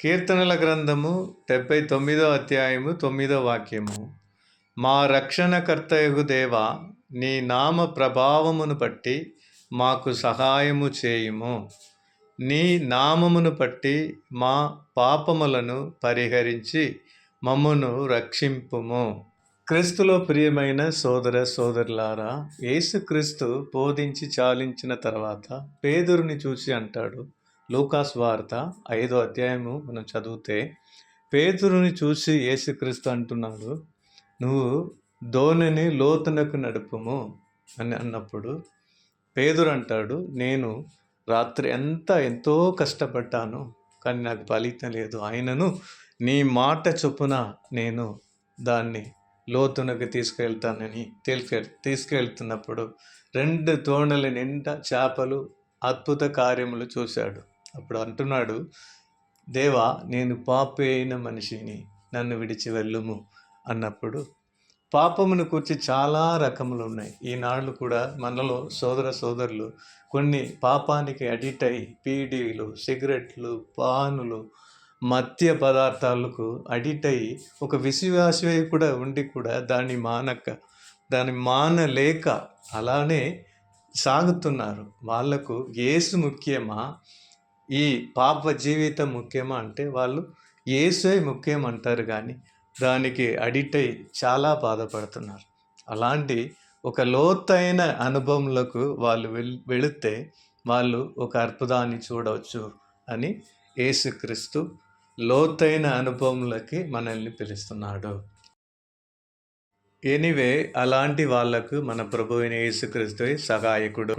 కీర్తనల గ్రంథము 79 అధ్యాయము 9 వాక్యము. మా రక్షణకర్తయగు దేవా, నీ నామ ప్రభావమును బట్టి మాకు సహాయము చేయుము. నీ నామమును బట్టి మా పాపములను పరిహరించి మమ్మును రక్షింపుము. క్రీస్తులో ప్రియమైన సోదర సోదరులారా, యేసుక్రీస్తు బోధించి చాలించిన తర్వాత పేతురుని చూసి అంటాడు, లూకాసు వార్త 5వ అధ్యాయము మనం చదివితే, పేతురుని చూసి యేసుక్రీస్తు అంటున్నాడు, నువ్వు దోణిని లోతునకు నడుపుము అని అన్నప్పుడు పేతురు అంటాడు, నేను రాత్రి ఎంతో కష్టపడ్డాను, కానీ నాకు ఫలితం లేదు. ఆయనను నీ మాట చొప్పున నేను దాన్ని లోతునకు తీసుకెళ్తానని తీసుకెళ్తున్నప్పుడు 2 దోణల నిండా చేపలు, అద్భుత కార్యములు చూశాడు. అప్పుడు అంటున్నాడు, దేవా, నేను పాపి అయిన మనిషిని, నన్ను విడిచి వెళ్ళుము అన్నప్పుడు, పాపమును కూర్చి చాలా రకములు ఉన్నాయి. ఈనాళ్ళు కూడా మనలో సోదరులు కొన్ని పాపానికి అడిక్ట్ అయ్యి బీడీలు, సిగరెట్లు, పానులు, మద్య పదార్థాలకు అడిక్ట్ అయ్యి ఒక విశ్వాసే కూడా ఉండి కూడా దాన్ని మానలేక అలానే సాగుతున్నారు. వాళ్లకు యేసు ముఖ్యమా, ఈ పాప జీవితం ముఖ్యమా అంటే వాళ్ళు యేసే ముఖ్యం అంటారు, కానీ దానికి అడిక్ట్ అయ్యి చాలా బాధపడుతున్నారు. అలాంటి ఒక లోతైన అనుభవంలోకి వాళ్ళు వెళితే వాళ్ళు ఒక అద్భుతాన్ని చూడవచ్చు అని యేసుక్రీస్తు లోతైన అనుభవంలోకి మనల్ని పిలుస్తున్నాడు. ఎనీవే, అలాంటి వాళ్లకు మన ప్రభువైన యేసుక్రీస్తువే సహాయకుడు.